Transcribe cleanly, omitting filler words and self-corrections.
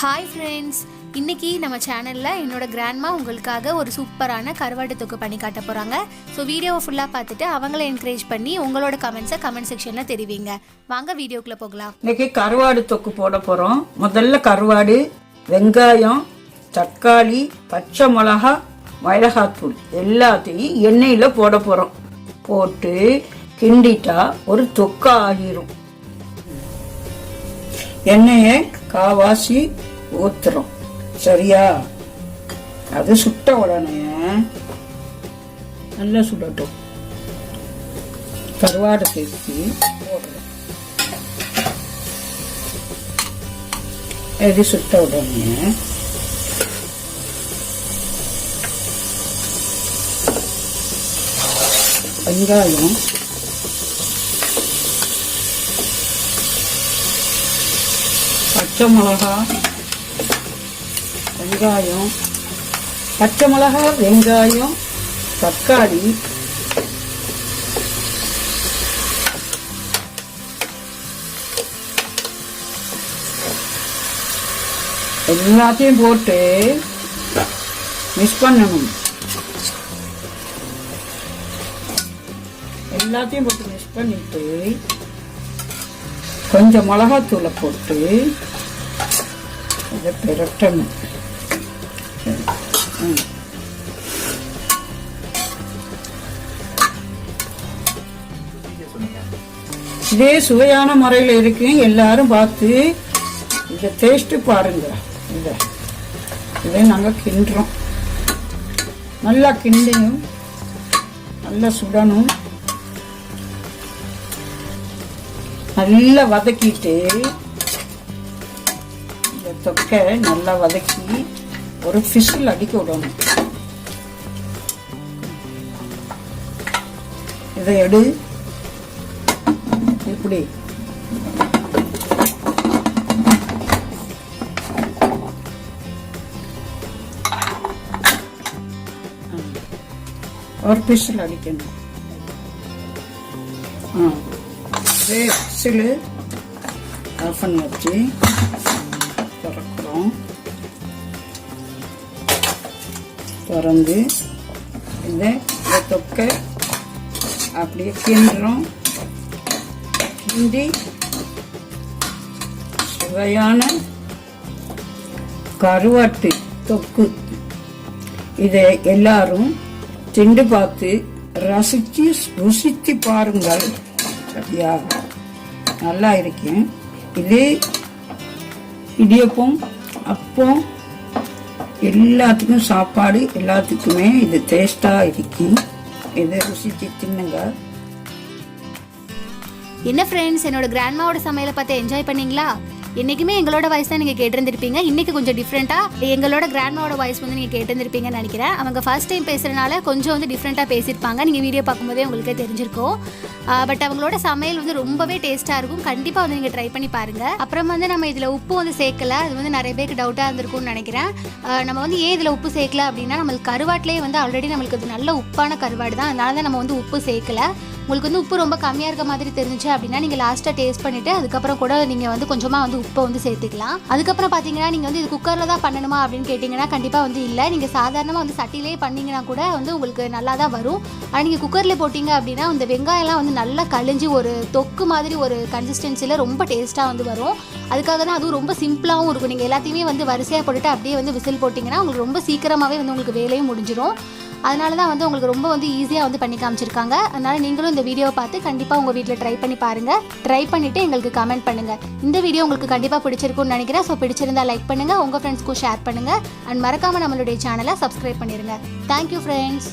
Hi friends, இன்றைக்கி நம்ம சேனலில் என்னோட கிராண்ட்மா உங்களுக்காக ஒரு சூப்பரான கருவாடு தொக்கு பண்ணி காட்ட போகிறாங்க. ஸோ வீடியோவை ஃபுல்லாக பார்த்துட்டு அவங்கள என்கரேஜ் பண்ணி உங்களோட கமெண்ட்ஸை கமெண்ட் செக்ஷனில் தெரிவிங்க. வாங்க வீடியோக்குள்ளே போகலாம். இன்றைக்கி கருவாடு தொக்கு போட போகிறோம். முதல்ல கருவாடு, வெங்காயம், தக்காளி, பச்சை மிளகா, மிளகாத்தூள் எல்லாத்தையும் எண்ணெயில் போட போகிறோம். போட்டு கிண்டிட்டா ஒரு தொக்கா ஆகிரும். எண்ணெயை காவாசி ஊத்துறோம். சரியா? அது சுட்ட உடனே நல்லா சுடட்டும். கருவாடை சேர்த்து போடுறோம். இது சுட்ட உடனே வெங்காயம், பச்சை மிளகா, வெங்காயம், பச்சை மிளகா, வெங்காயம், தக்காளி, எல்லாத்தையும் போட்டு மிக்ஸ் பண்ணணும். எல்லாத்தையும் போட்டு மிக்ஸ் பண்ணிட்டு கொஞ்சம் மிளகாத்தூளை போட்டு இதை பிரட்டணும். இதே சுவையான முறையில் இருக்கு. எல்லாரும் பார்த்து இதை டேஸ்ட் பாருங்க. இதை நாங்கள் கிண்டுறோம். நல்லா கிண்டணும், நல்லா சுடணும். நல்லா வதக்கிட்டு இந்த தொக்கை நல்லா வதக்கி ஒரு ஃபிஷில் அடிக்க விடணும். இதை எடு, இப்படி ஒரு ஃபிஷில் அடிக்கணும். விசில் ஆஃப் பண்ணி வச்சு திறக்கிறோம். திறந்து இந்த தொக்கை அப்படியே கிண்டுறோம். கிண்டி சுவையான கருவாட்டு தொக்கு இதை எல்லாரும் திண்டு பார்த்து ருசித்து பாருங்கள். சரியா? நல்லா இருக்கும். இது இடியப்பம், அப்பம், எல்லாத்துக்கும் சாப்பாடு, எல்லாத்துக்குமே இது டேஸ்டா இருக்கும். இதை ருசிச்சு தின்னுங்க. என்ன ஃப்ரெண்ட்ஸ், என்னோட கிராண்ட்மாவோட சமையலை பார்த்து என்ஜாய் பண்ணீங்களா? என்னைக்குமே எங்களோட வாய்ஸ் தான் நீங்கள் கேட்டிருந்திருப்பீங்க. இன்னைக்கு கொஞ்சம் டிஃப்ரெண்ட்டாக எங்களோட கிராண்ட்மாவோட வாய்ஸ் வந்து நீங்கள் கேட்டிருந்திருப்பீங்கன்னு நினைக்கிறேன். அவங்க ஃபர்ஸ்ட் டைம் பேசுகிறனால கொஞ்சம் வந்து டிஃப்ரெண்ட்டாக பேசியிருப்பாங்க. நீங்கள் வீடியோ பார்க்கும்போதே உங்களுக்கே தெரிஞ்சிருக்கும். பட் அவங்களோட சமையல் வந்து ரொம்பவே டேஸ்ட்டாக இருக்கும். கண்டிப்பாக வந்து நீங்கள் ட்ரை பண்ணி பாருங்கள். அப்புறம் வந்து நம்ம இதில் உப்பு வந்து சேர்க்கல. அது வந்து நிறைய பேருக்கு டவுட்டாக இருந்திருக்கும்னு நினைக்கிறேன். நம்ம வந்து ஏன் இதில் உப்பு சேர்க்கல அப்படின்னா, நம்மளுக்கு கருவாட்டிலே வந்து ஆல்ரெடி நம்மளுக்கு அது நல்ல உப்பான கருவாடு தான். அதனால தான் நம்ம வந்து உப்பு சேர்க்கல. உங்களுக்கு வந்து உப்பு ரொம்ப கம்மியாக இருக்க மாதிரி தெரிஞ்சிச்சு அப்படின்னா நீங்கள் லாஸ்ட்டாக டேஸ்ட் பண்ணிவிட்டு அதுக்கப்புறம் கூட நீங்கள் வந்து கொஞ்சமாக வந்து உப்பை வந்து சேர்த்துக்கலாம். அதுக்கப்புறம் பார்த்தீங்கன்னா நீங்கள் வந்து இது குக்கரில் தான் பண்ணணுமா அப்படின்னு கேட்டிங்கன்னா கண்டிப்பாக வந்து இல்லை. நீங்கள் சாதாரணமாக வந்து சட்டிலே பண்ணிங்கன்னா கூட வந்து உங்களுக்கு நல்லா தான் வரும். ஆனால் நீங்கள் குக்கரில் போட்டிங்க அப்படின்னா இந்த வெங்காயம்லாம் வந்து நல்லா கழிஞ்சு ஒரு தொக்கு மாதிரி ஒரு கன்சிஸ்டன்சியில் ரொம்ப டேஸ்ட்டாக வந்து வரும். அதுக்காக தான் அதுவும் ரொம்ப சிம்பிளாகவும் இருக்கும். நீங்கள் எல்லாத்தையுமே வந்து வரிசையாக போட்டுட்டு அப்படியே வந்து விசில் போட்டிங்கன்னா உங்களுக்கு ரொம்ப சீக்கிரமாகவே வந்து உங்களுக்கு வேலையும் முடிஞ்சிடும். அதனால தான் வந்து உங்களுக்கு ரொம்ப வந்து ஈஸியாக வந்து பண்ணி காமிச்சிருக்காங்க. அதனால் நீங்களும் இந்த வீடியோவை பார்த்து கண்டிப்பாக உங்கள் வீட்டில் ட்ரை பண்ணி பாருங்கள். ட்ரை பண்ணிவிட்டு எங்களுக்கு கமெண்ட் பண்ணுங்கள். இந்த வீடியோ உங்களுக்கு கண்டிப்பாக பிடிச்சிருக்கும்னு நினைக்கிறேன். ஸோ பிடிச்சிருந்தால் லைக் பண்ணுங்கள், உங்கள் ஃப்ரெண்ட்ஸ்க்கும் ஷேர் பண்ணுங்கள். அண்ட் மறக்காமல் நம்மளுடைய சேனலை சப்ஸ்கிரைப் பண்ணிடுங்க. Thank you friends.